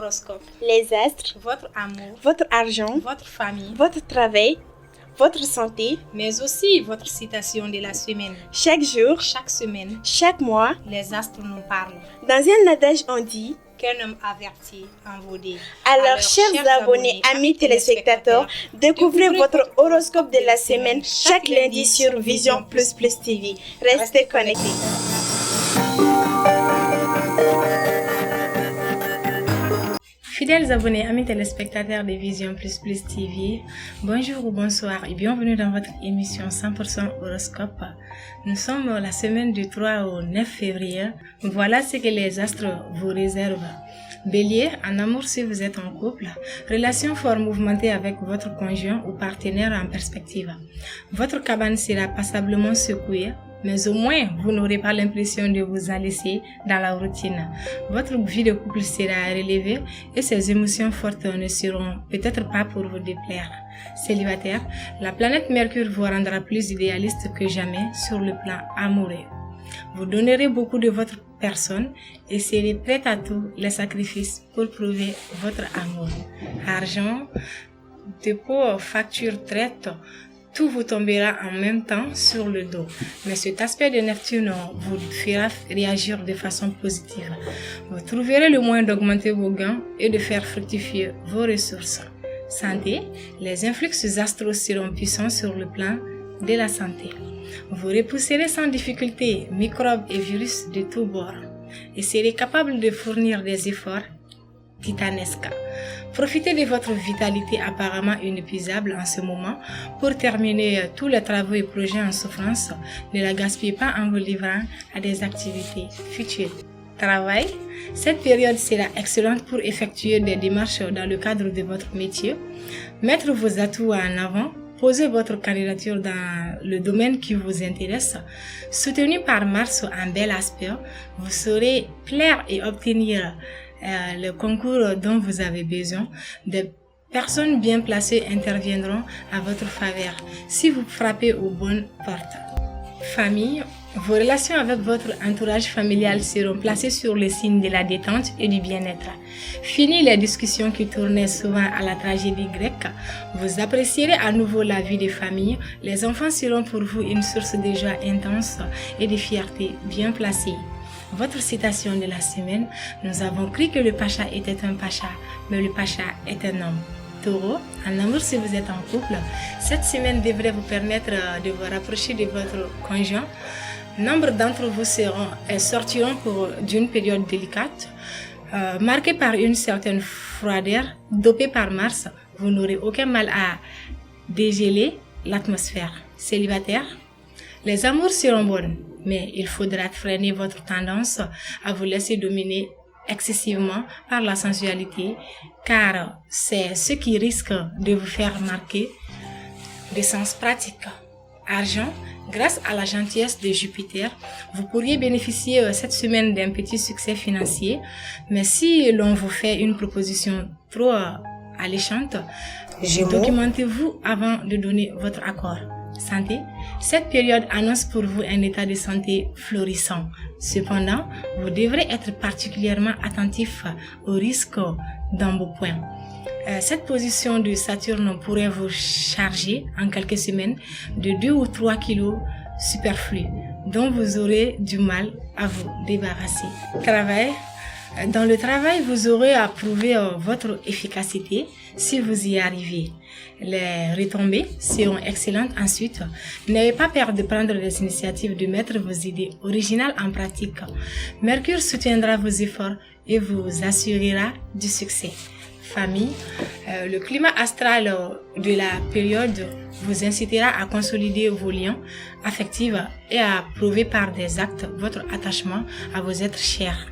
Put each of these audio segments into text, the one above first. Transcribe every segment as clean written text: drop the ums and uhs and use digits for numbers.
horoscope, les astres, votre amour, votre argent, votre famille, votre travail, votre santé, mais aussi votre citation de la semaine. Chaque jour, Chaque semaine, chaque mois, les astres nous parlent. dans un adage on dit. Qu'un homme averti en vaut deux. Alors, chers abonnés, amis téléspectateurs, découvrez votre horoscope de la semaine chaque lundi sur Vision Plus Plus TV. Restez connectés. Fidèles abonnés, amis téléspectateurs de Vision Plus Plus TV, bonjour ou bonsoir et bienvenue dans votre émission 100% horoscope. Nous sommes la semaine du 3 au 9 février. Voilà ce que les astres vous réservent. Bélier, en amour si vous êtes en couple, relation fort mouvementée avec votre conjoint ou partenaire en perspective. Votre cabane sera passablement secouée, mais au moins vous n'aurez pas l'impression de vous enlacer dans la routine. Votre vie de couple sera relevée et ces émotions fortes ne seront peut-être pas pour vous déplaire. Célibataire, la planète Mercure vous rendra plus idéaliste que jamais sur le plan amoureux. Vous donnerez beaucoup de votre personne et serez prête à tous les sacrifices pour prouver votre amour. Argent, dépôt, facture, traite, tout vous tombera en même temps sur le dos. Mais cet aspect de Neptune vous fera réagir de façon positive. Vous trouverez le moyen d'augmenter vos gains et de faire fructifier vos ressources. Santé, les influx astraux seront puissants sur le plan de la santé. Vous repousserez sans difficulté microbes et virus de tous bords et serez capable de fournir des efforts titanesques. Profitez de votre vitalité apparemment inépuisable en ce moment pour terminer tous les travaux et projets en souffrance. Ne la gaspillez pas en vous livrant à des activités futures. Travail, cette période sera excellente pour effectuer des démarches dans le cadre de votre métier, mettre vos atouts en avant, poser votre candidature dans le domaine qui vous intéresse. Soutenu par Mars en bel aspect, vous saurez plaire et obtenir le concours dont vous avez besoin. Des personnes bien placées interviendront à votre faveur si vous frappez aux bonnes portes. Famille, vos relations avec votre entourage familial seront placées sur le signe de la détente et du bien-être. Fini les discussions qui tournaient souvent à la tragédie grecque. Vous apprécierez à nouveau la vie de famille. Les enfants seront pour vous une source de joie intense et de fierté bien placée. Votre citation de la semaine, nous avons cru que le pacha était un pacha, mais le pacha est un homme. Taureau, en amour si vous êtes en couple, cette semaine devrait vous permettre de vous rapprocher de votre conjoint. Nombre d'entre vous sortiront d'une période délicate, marquée par une certaine froideur, dopée par Mars. Vous n'aurez aucun mal à dégeler l'atmosphère. Célibataire, les amours seront bonnes, mais il faudra freiner votre tendance à vous laisser dominer excessivement par la sensualité, car c'est ce qui risque de vous faire marquer des sens pratiques. Argent, grâce à la gentillesse de Jupiter, vous pourriez bénéficier cette semaine d'un petit succès financier, mais si l'on vous fait une proposition trop alléchante, documentez-vous avant de donner votre accord. Santé, cette période annonce pour vous un état de santé florissant. Cependant, vous devrez être particulièrement attentif aux risques d'embonpoint. Cette position de Saturne pourrait vous charger en quelques semaines de 2 ou 3 kilos superflus, dont vous aurez du mal à vous débarrasser. Travail. Dans le travail, vous aurez à prouver votre efficacité si vous y arrivez. Les retombées seront excellentes ensuite. N'ayez pas peur de prendre des initiatives, de mettre vos idées originales en pratique. Mercure soutiendra vos efforts et vous assurera du succès. Famille, le climat astral de la période vous incitera à consolider vos liens affectifs et à prouver par des actes votre attachement à vos êtres chers.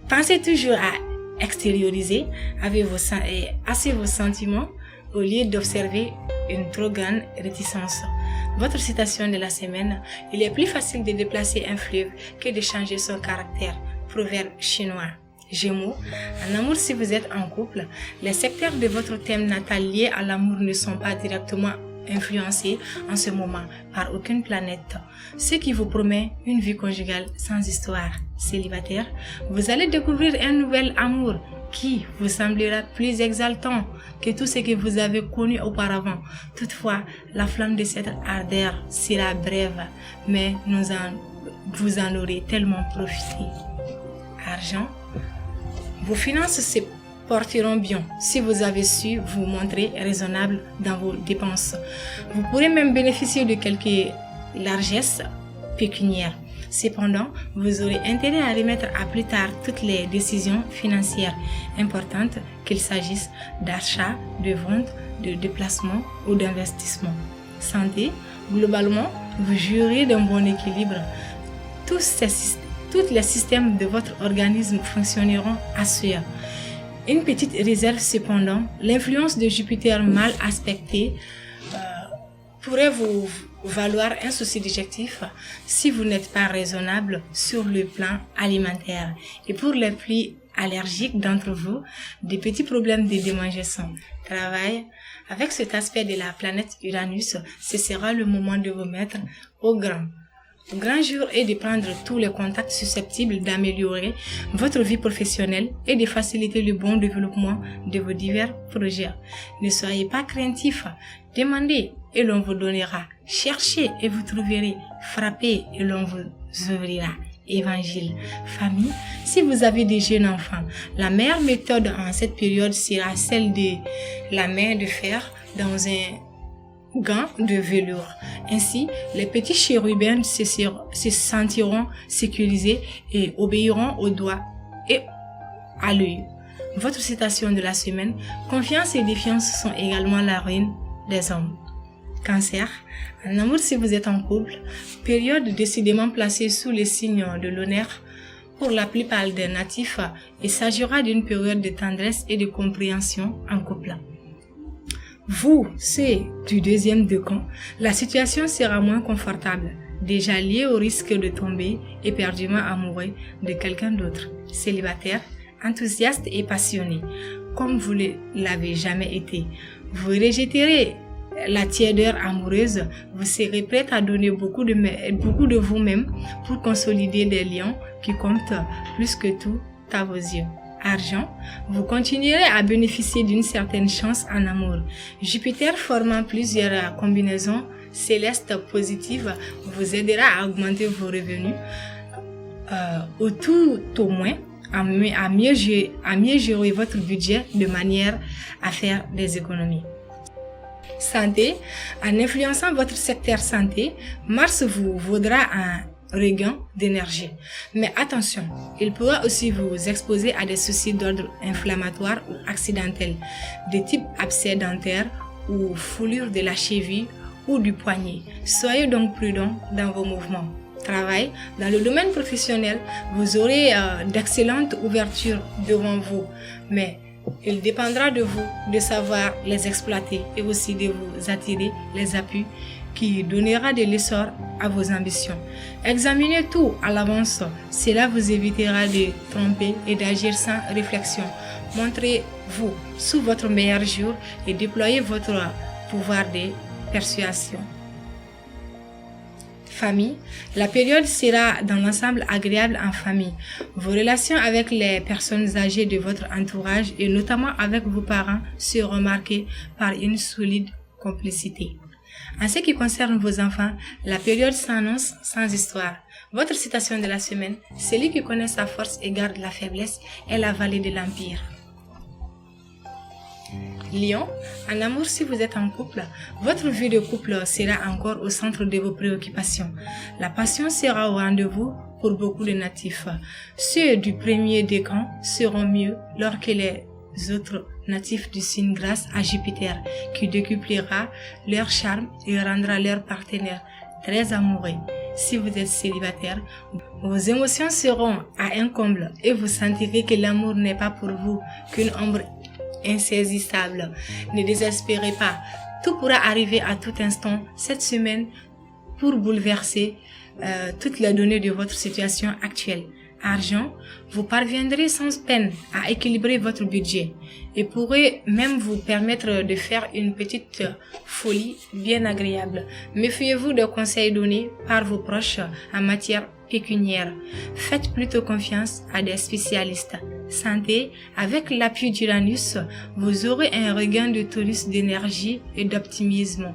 Pensez toujours à extérioriser assez vos sentiments au lieu d'observer une trop grande réticence. Votre citation de la semaine, il est plus facile de déplacer un fleuve que de changer son caractère. Proverbe chinois. Gémeaux, en amour si vous êtes en couple, les secteurs de votre thème natal liés à l'amour ne sont pas directement influencés en ce moment par aucune planète, ce qui vous promet une vie conjugale sans histoire. Célibataire, vous allez découvrir un nouvel amour qui vous semblera plus exaltant que tout ce que vous avez connu auparavant. Toutefois, la flamme de cette ardeur sera brève, mais vous en aurez tellement profité. Argent, vos finances se porteront bien si vous avez su vous montrer raisonnable dans vos dépenses. Vous pourrez même bénéficier de quelques largesses pécuniaires. Cependant, vous aurez intérêt à remettre à plus tard toutes les décisions financières importantes, qu'il s'agisse d'achat, de vente, de déplacement ou d'investissement. Santé, globalement, vous jouirez d'un bon équilibre. Tous les systèmes de votre organisme fonctionneront à sueur. Une petite réserve cependant, l'influence de Jupiter mal aspectée pourrait vous valoir un souci digestif si vous n'êtes pas raisonnable sur le plan alimentaire. Et pour les plus allergiques d'entre vous, des petits problèmes de démangeaison. Travail, avec cet aspect de la planète Uranus, ce sera le moment de vous mettre au grand jour et de prendre tous les contacts susceptibles d'améliorer votre vie professionnelle et de faciliter le bon développement de vos divers projets. Ne soyez pas craintifs, demandez et l'on vous donnera, cherchez et vous trouverez, frappez et l'on vous ouvrira. Évangile. Famille, si vous avez des jeunes enfants, la meilleure méthode en cette période sera celle de la main de fer dans un gants de velours. Ainsi, les petits chérubins se sentiront sécurisés et obéiront au doigt et à l'œil. Votre citation de la semaine, confiance et défiance sont également la ruine des hommes. Cancer, en amour si vous êtes en couple, période décidément placée sous le signe de l'honneur pour la plupart des natifs, il s'agira d'une période de tendresse et de compréhension en couple. Vous, c'est du deuxième decan, la situation sera moins confortable, déjà liée au risque de tomber éperdument amoureux de quelqu'un d'autre, célibataire, enthousiaste et passionné, comme vous ne l'avez jamais été. Vous rejetterez la tiédeur amoureuse, vous serez prête à donner beaucoup de vous-même pour consolider des liens qui comptent plus que tout à vos yeux. Argent, vous continuerez à bénéficier d'une certaine chance en amour. Jupiter formant plusieurs combinaisons célestes positives vous aidera à augmenter vos revenus, au moins à mieux gérer votre budget de manière à faire des économies. Santé, en influençant votre secteur santé, Mars vous vaudra un regain d'énergie. Mais attention, il pourra aussi vous exposer à des soucis d'ordre inflammatoire ou accidentel, de type abcès dentaire ou foulure de la cheville ou du poignet. Soyez donc prudents dans vos mouvements. Travail, dans le domaine professionnel, vous aurez d'excellentes ouvertures devant vous, mais il dépendra de vous de savoir les exploiter et aussi de vous attirer les appuis qui donnera de l'essor à vos ambitions. Examinez tout à l'avance, cela vous évitera de tromper et d'agir sans réflexion. Montrez-vous sous votre meilleur jour et déployez votre pouvoir de persuasion. Famille, la période sera dans l'ensemble agréable en famille. Vos relations avec les personnes âgées de votre entourage et notamment avec vos parents seront marquées par une solide complicité. En ce qui concerne vos enfants, la période s'annonce sans histoire. Votre citation de la semaine, celui qui connaît sa force et garde la faiblesse est la vallée de l'Empire. Lion, en amour si vous êtes en couple, votre vie de couple sera encore au centre de vos préoccupations. La passion sera au rendez-vous pour beaucoup de natifs. Ceux du premier décan seront mieux lorsque les autres natifs du signe grâce à Jupiter qui décuplera leur charme et rendra leur partenaire très amoureux. Si vous êtes célibataire, vos émotions seront à un comble et vous sentirez que l'amour n'est pas pour vous qu'une ombre insaisissable. Ne désespérez pas, tout pourra arriver à tout instant cette semaine pour bouleverser toutes les données de votre situation actuelle. Argent, vous parviendrez sans peine à équilibrer votre budget et pourrez même vous permettre de faire une petite folie bien agréable. Méfiez-vous des conseils donnés par vos proches en matière pécuniaire. Faites plutôt confiance à des spécialistes. Santé, avec l'appui d'Uranus, vous aurez un regain de tonus d'énergie et d'optimisme.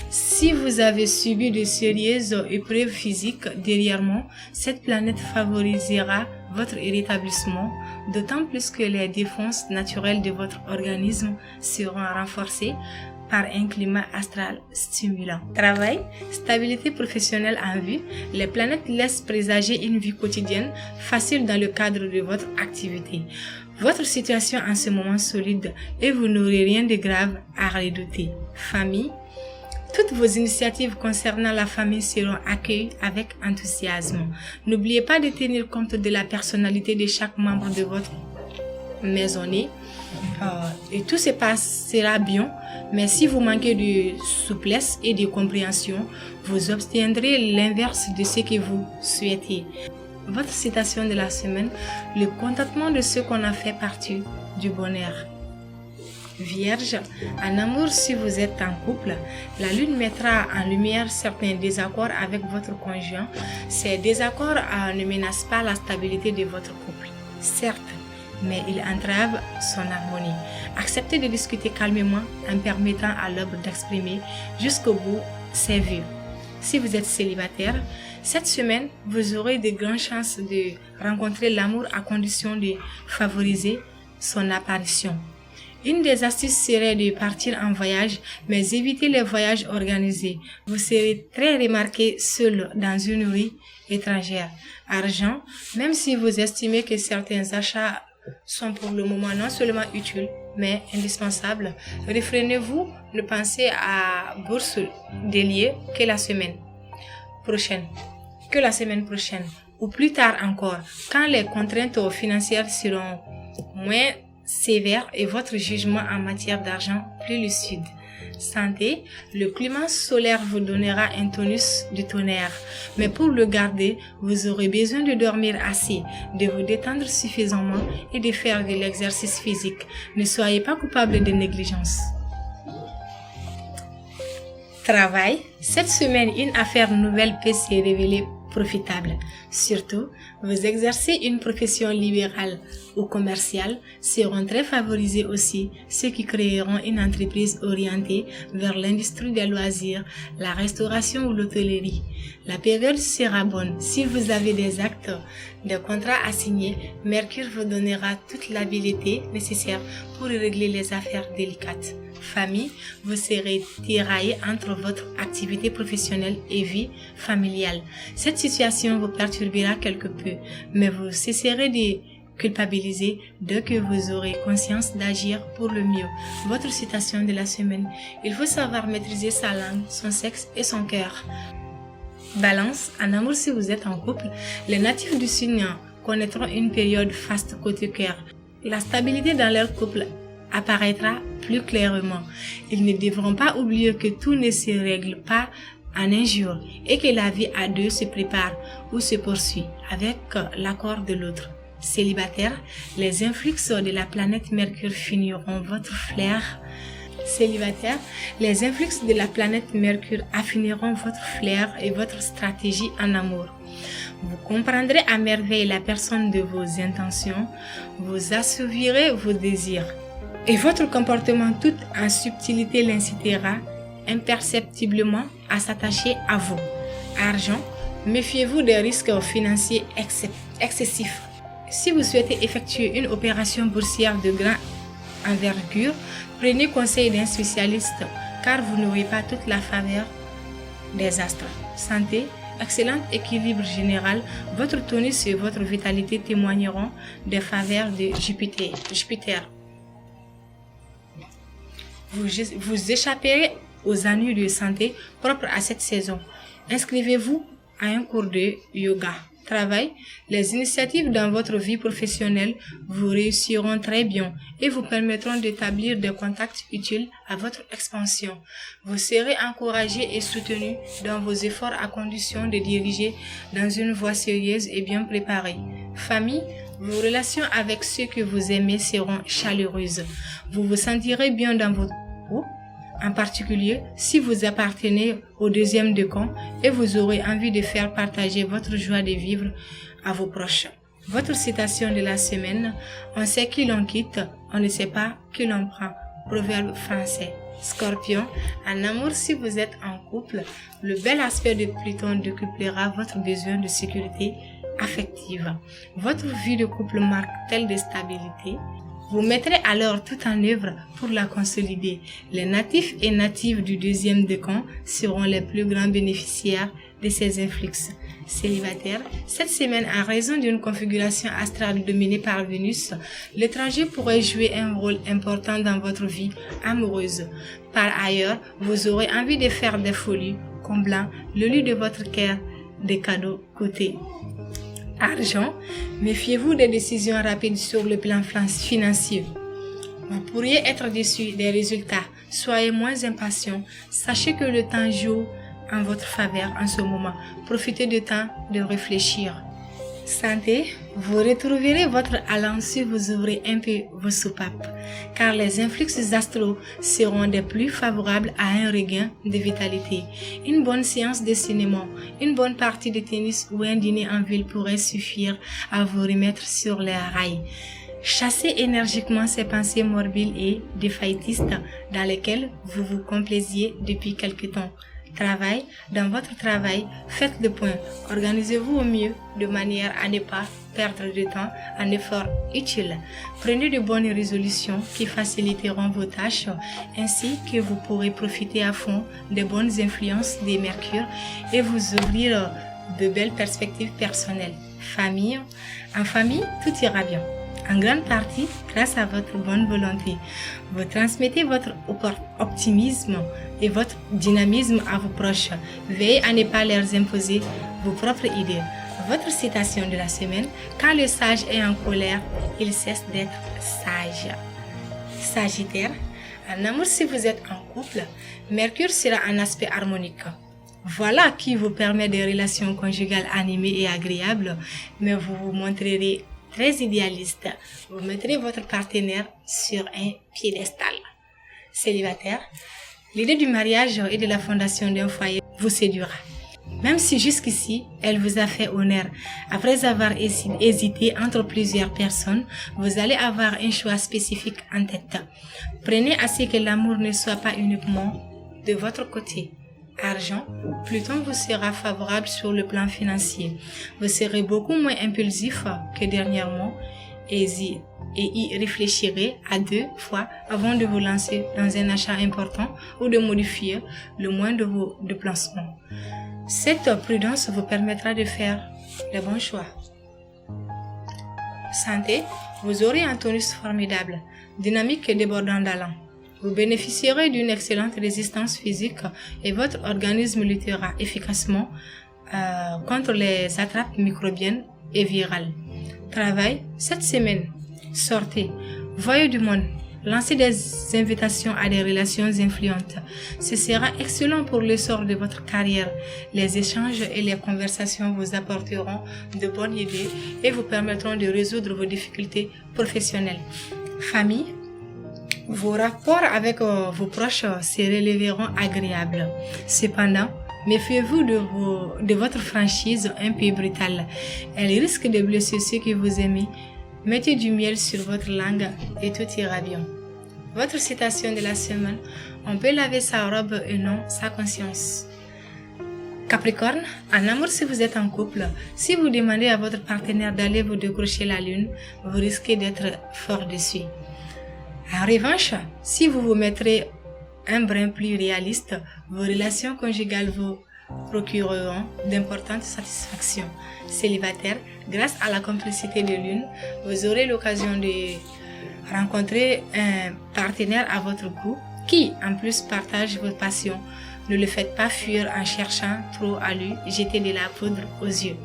Si vous avez subi de sérieuses épreuves physiques dernièrement, cette planète favorisera votre rétablissement, d'autant plus que les défenses naturelles de votre organisme seront renforcées par un climat astral stimulant. Travail, stabilité professionnelle en vue, les planètes laissent présager une vie quotidienne facile dans le cadre de votre activité. Votre situation en ce moment solide et vous n'aurez rien de grave à redouter. Famille, toutes vos initiatives concernant la famille seront accueillies avec enthousiasme. N'oubliez pas de tenir compte de la personnalité de chaque membre de votre maisonnée. Et tout se passera bien, mais si vous manquez de souplesse et de compréhension, vous obtiendrez l'inverse de ce que vous souhaitez. Votre citation de la semaine, le contentement de ce qu'on a fait partie du bonheur. Vierge, en amour, si vous êtes en couple, la lune mettra en lumière certains désaccords avec votre conjoint. Ces désaccords ne menacent pas la stabilité de votre couple. Certes, mais il entrave son harmonie. Acceptez de discuter calmement en permettant à l'autre d'exprimer jusqu'au bout ses vues. Si vous êtes célibataire, cette semaine, vous aurez de grandes chances de rencontrer l'amour à condition de favoriser son apparition. Une des astuces serait de partir en voyage, mais évitez les voyages organisés. Vous serez très remarqué seul dans une rue étrangère. Argent, même si vous estimez que certains achats sont pour le moment non seulement utiles, mais indispensables, réfrénez-vous, ne pensez à bourse déliée que la semaine prochaine, ou plus tard encore, quand les contraintes financières seront moins sévères et votre jugement en matière d'argent plus lucide. Santé, le climat solaire vous donnera un tonus de tonnerre, mais pour le garder, vous aurez besoin de dormir assez, de vous détendre suffisamment et de faire de l'exercice physique. Ne soyez pas coupable de négligence. Travail, cette semaine, une affaire nouvelle peut se révéler profitable. Surtout, vous exercez une profession libérale ou commerciale seront très favorisés aussi ceux qui créeront une entreprise orientée vers l'industrie des loisirs, la restauration ou l'hôtellerie. La période sera bonne. Si vous avez des actes de contrat à signer, Mercure vous donnera toute l'habileté nécessaire pour régler les affaires délicates. Famille, vous serez tiraillé entre votre activité professionnelle et vie familiale. Cette situation vous perturbera quelque peu, mais vous cesserez de culpabiliser dès que vous aurez conscience d'agir pour le mieux. Votre citation de la semaine, il faut savoir maîtriser sa langue, son sexe et son cœur. Balance, en amour si vous êtes en couple, les natifs du signe connaîtront une période faste côté cœur. La stabilité dans leur couple apparaîtra plus clairement. Ils ne devront pas oublier que tout ne se règle pas en un jour et que la vie à deux se prépare ou se poursuit avec l'accord de l'autre. Célibataire, les influx de la planète Mercure finiront votre flair. Célibataire, les influx de la planète Mercure affineront votre flair et votre stratégie en amour. Vous comprendrez à merveille la personne de vos intentions, vous assouvirez vos désirs. Et votre comportement tout en subtilité l'incitera imperceptiblement à s'attacher à vous. Argent, méfiez-vous des risques financiers excessifs. Si vous souhaitez effectuer une opération boursière de grande envergure, prenez conseil d'un spécialiste car vous n'aurez pas toute la faveur des astres. Santé, excellent équilibre général, votre tonus et votre vitalité témoigneront des faveurs de Jupiter. Vous échapperez aux ennuis de santé propres à cette saison. Inscrivez-vous à un cours de yoga. Travail, les initiatives dans votre vie professionnelle vous réussiront très bien et vous permettront d'établir des contacts utiles à votre expansion. Vous serez encouragé et soutenu dans vos efforts à condition de diriger dans une voie sérieuse et bien préparée. Famille, vos relations avec ceux que vous aimez seront chaleureuses. Vous vous sentirez bien dans votre peau. en particulier si vous appartenez au deuxième décan et vous aurez envie de faire partager votre joie de vivre à vos proches. Votre citation de la semaine, on sait qui l'on quitte, on ne sait pas qui l'on prend. Proverbe français. Scorpion, en amour, si vous êtes en couple, le bel aspect de Pluton décuplera votre besoin de sécurité affective. Votre vie de couple marque-t-elle de stabilité? Vous mettrez alors tout en œuvre pour la consolider. Les natifs et natives du deuxième décan seront les plus grands bénéficiaires de ces influx. Célibataire, cette semaine, en raison d'une configuration astrale dominée par Vénus, l'étranger pourrait jouer un rôle important dans votre vie amoureuse. Par ailleurs, vous aurez envie de faire des folies, comblant le lit de votre cœur des cadeaux coûtés. Argent, méfiez-vous des décisions rapides sur le plan financier. Vous pourriez être déçu des résultats. Soyez moins impatient. Sachez que le temps joue en votre faveur en ce moment. Profitez du temps de réfléchir. Santé, vous retrouverez votre allant si vous ouvrez un peu vos soupapes, car les influx astraux seront des plus favorables à un regain de vitalité. Une bonne séance de cinéma, une bonne partie de tennis ou un dîner en ville pourrait suffire à vous remettre sur les rails. Chassez énergiquement ces pensées morbides et défaitistes dans lesquelles vous vous complaisiez depuis quelque temps. Dans votre travail, faites le point. Organisez-vous au mieux de manière à ne pas perdre de temps en efforts utiles. Prenez de bonnes résolutions qui faciliteront vos tâches ainsi que vous pourrez profiter à fond des bonnes influences de Mercure et vous ouvrir de belles perspectives personnelles. En famille, tout ira bien. En grande partie, grâce à votre bonne volonté, vous transmettez votre optimisme et votre dynamisme à vos proches. Veillez à ne pas leur imposer vos propres idées. Votre citation de la semaine, quand le sage est en colère, il cesse d'être sage. Sagittaire, en amour, si vous êtes en couple, Mercure sera un aspect harmonique. Voilà qui vous permet des relations conjugales animées et agréables, mais vous vous montrerez très idéaliste. Vous mettrez votre partenaire sur un piédestal. Célibataire, l'idée du mariage et de la fondation d'un foyer vous séduira. Même si jusqu'ici, elle vous a fait honneur. Après avoir hésité entre plusieurs personnes, vous allez avoir un choix spécifique en tête. Prenez à ce que l'amour ne soit pas uniquement de votre côté. Argent, Pluton vous sera favorable sur le plan financier. Vous serez beaucoup moins impulsif que dernièrement et y réfléchirez à 2 fois avant de vous lancer dans un achat important ou de modifier le moins de vos déplacements. Cette prudence vous permettra de faire les bons choix. Santé, vous aurez un tonus formidable, dynamique et débordant d'allant. Vous bénéficierez d'une excellente résistance physique et votre organisme luttera efficacement contre les attrapes microbiennes et virales. Travail, cette semaine, sortez, voyez du monde, lancez des invitations à des relations influentes. Ce sera excellent pour l'essor de votre carrière. Les échanges et les conversations vous apporteront de bonnes idées et vous permettront de résoudre vos difficultés professionnelles. Famille, vos rapports avec vos proches se révéleront agréables. Cependant, méfiez-vous de votre franchise un peu brutale. Elle risque de blesser ceux que vous aimez. Mettez du miel sur votre langue et tout ira bien. Votre citation de la semaine, on peut laver sa robe et non sa conscience. Capricorne, en amour si vous êtes en couple, si vous demandez à votre partenaire d'aller vous décrocher la lune, vous risquez d'être fort déçu. En revanche, si vous vous mettrez un brin plus réaliste, vos relations conjugales vous procureront d'importantes satisfactions. Célibataire, grâce à la complicité de lune, vous aurez l'occasion de rencontrer un partenaire à votre goût qui, en plus, partage vos passions. Ne le faites pas fuir en cherchant trop à lui jeter de la poudre aux yeux.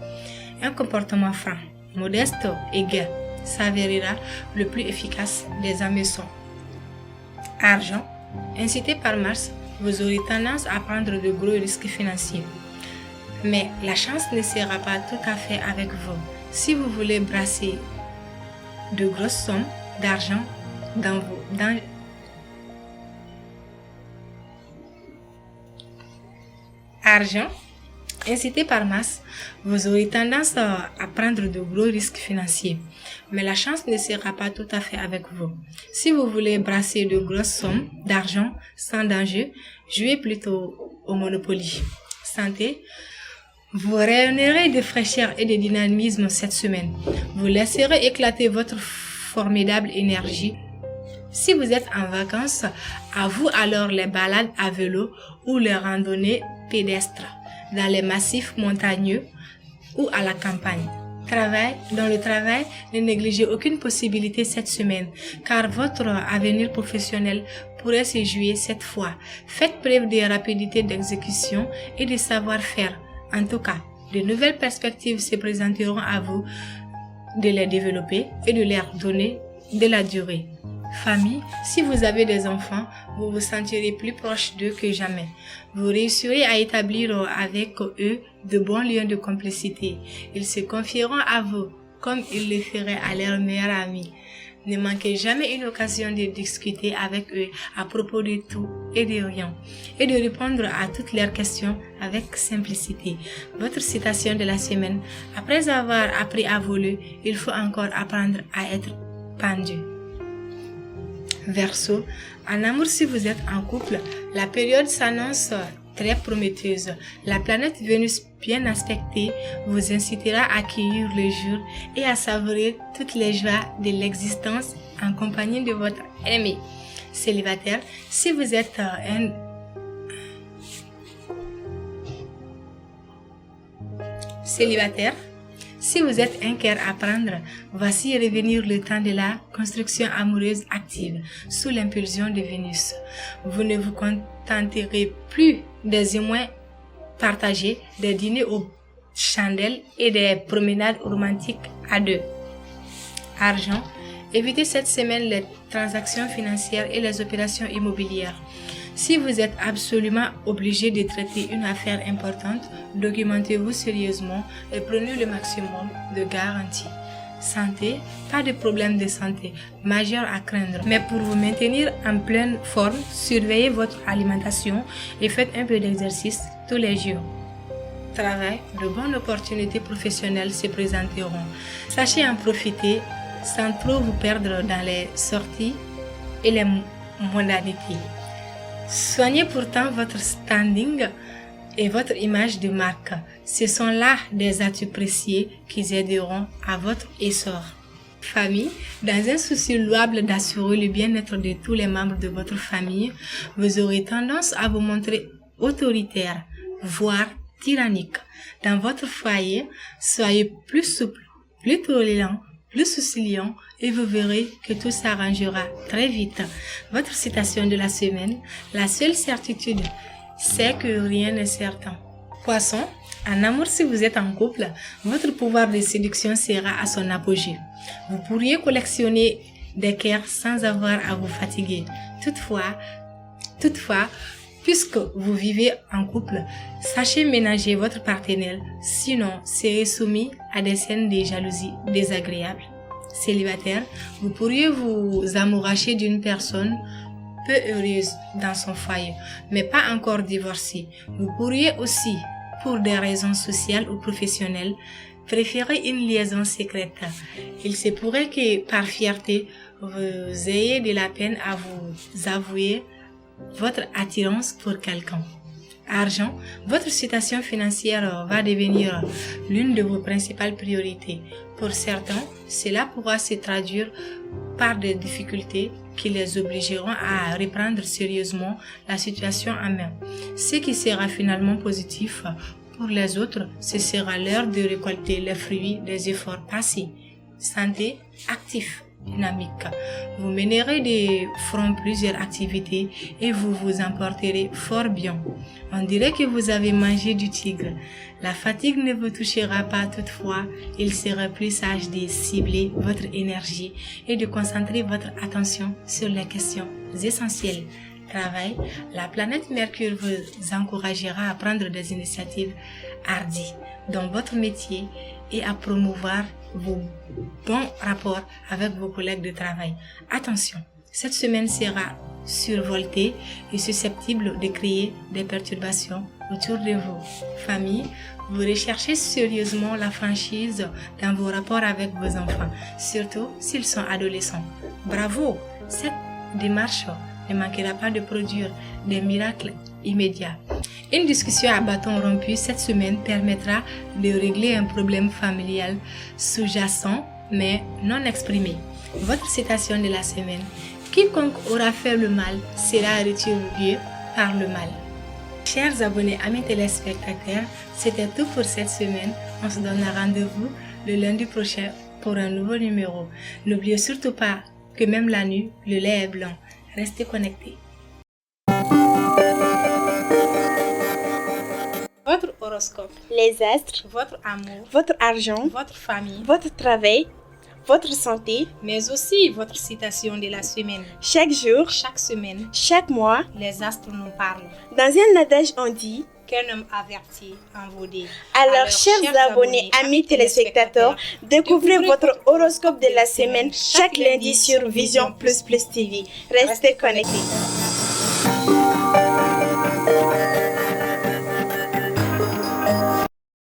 Un comportement franc, modeste et gai s'avérera le plus efficace des hameçons. Argent, incité par Mars, vous aurez tendance à prendre de gros risques financiers. Mais la chance ne sera pas tout à fait avec vous. Si vous voulez brasser de grosses sommes d'argent dans Argent. Incité par masse, vous aurez tendance à prendre de gros risques financiers. Mais la chance ne sera pas tout à fait avec vous. Si vous voulez brasser de grosses sommes d'argent sans danger, jouez plutôt au Monopoly. Santé. Vous rayonnerez de fraîcheur et de dynamisme cette semaine. Vous laisserez éclater votre formidable énergie. Si vous êtes en vacances, à vous alors les balades à vélo ou les randonnées pédestres dans les massifs montagneux ou à la campagne. Dans le travail, ne négligez aucune possibilité cette semaine, car votre avenir professionnel pourrait se jouer cette fois. Faites preuve de rapidité d'exécution et de savoir-faire. En tout cas, de nouvelles perspectives se présenteront à vous de les développer et de leur donner de la durée. Famille, si vous avez des enfants, vous vous sentirez plus proche d'eux que jamais. Vous réussirez à établir avec eux de bons liens de complicité. Ils se confieront à vous comme ils le feraient à leur meilleur ami. Ne manquez jamais une occasion de discuter avec eux à propos de tout et de rien et de répondre à toutes leurs questions avec simplicité. Votre citation de la semaine: après avoir appris à voler, il faut encore apprendre à être pendu. Verseau, en amour, si vous êtes en couple, la période s'annonce très prometteuse. La planète Vénus bien aspectée vous incitera à accueillir le jour et à savourer toutes les joies de l'existence en compagnie de votre aimé. Célibataire, si vous êtes si vous êtes un cœur à prendre, voici revenir le temps de la construction amoureuse active sous l'impulsion de Vénus. Vous ne vous contenterez plus des émois partagés, des dîners aux chandelles et des promenades romantiques à deux. Argent. Évitez cette semaine les transactions financières et les opérations immobilières. Si vous êtes absolument obligé de traiter une affaire importante, documentez-vous sérieusement et prenez le maximum de garanties. Santé, pas de problème de santé majeur à craindre. Mais pour vous maintenir en pleine forme, surveillez votre alimentation et faites un peu d'exercice tous les jours. Travail, de bonnes opportunités professionnelles se présenteront. Sachez en profiter sans trop vous perdre dans les sorties et les mondanités. Soignez pourtant votre standing et votre image de marque. Ce sont là des atouts précieux qui aideront à votre essor. Famille, dans un souci louable d'assurer le bien-être de tous les membres de votre famille, vous aurez tendance à vous montrer autoritaire, voire tyrannique. Dans votre foyer, soyez plus souple, plus tolérant, plus souriant et vous verrez que tout s'arrangera très vite. Votre citation de la semaine: la seule certitude, c'est que rien n'est certain. Poisson, en amour, si vous êtes en couple, votre pouvoir de séduction sera à son apogée. Vous pourriez collectionner des cœurs sans avoir à vous fatiguer. Toutefois, puisque vous vivez en couple, sachez ménager votre partenaire, sinon serez soumis à des scènes de jalousie désagréables. Célibataire, vous pourriez vous amouracher d'une personne peu heureuse dans son foyer, mais pas encore divorcée. Vous pourriez aussi, pour des raisons sociales ou professionnelles, préférer une liaison secrète. Il se pourrait que, par fierté, vous ayez de la peine à vous avouer votre attirance pour quelqu'un. Argent, votre situation financière va devenir l'une de vos principales priorités. Pour certains, cela pourra se traduire par des difficultés qui les obligeront à reprendre sérieusement la situation en main. Ce qui sera finalement positif pour les autres, ce sera l'heure de récolter les fruits des efforts passés. Santé, actif, dynamique. Vous mènerez de front plusieurs activités et vous vous en porterez fort bien. On dirait que vous avez mangé du tigre. La fatigue ne vous touchera pas toutefois. Il sera plus sage de cibler votre énergie et de concentrer votre attention sur les questions essentielles. Travail, la planète Mercure vous encouragera à prendre des initiatives hardies dans votre métier et à promouvoir vos bons rapports avec vos collègues de travail. Attention, cette semaine sera survoltée et susceptible de créer des perturbations autour de vous. Famille, vous recherchez sérieusement la franchise dans vos rapports avec vos enfants, surtout s'ils sont adolescents. Bravo! Cette démarche ne manquera pas de produire des miracles immédiats. Une discussion à bâton rompu cette semaine permettra de régler un problème familial sous-jacent mais non exprimé. Votre citation de la semaine: quiconque aura fait le mal sera rétribué par le mal. Chers abonnés, amis téléspectateurs, c'était tout pour cette semaine. On se donne rendez-vous le lundi prochain pour un nouveau numéro. N'oubliez surtout pas que même la nuit, le lait est blanc. Restez connectés. Votre horoscope, Les astres, votre amour, votre argent, votre famille, votre travail, votre santé, mais aussi votre citation de la semaine. chaque jour, Chaque semaine, chaque mois. les astres nous parlent. Dans un adage, on dit: Qu'un homme averti en vaut deux. alors, chers abonnés, amis téléspectateurs, découvrez votre horoscope de la semaine chaque lundi sur Vision Plus Plus TV. Restez connectés.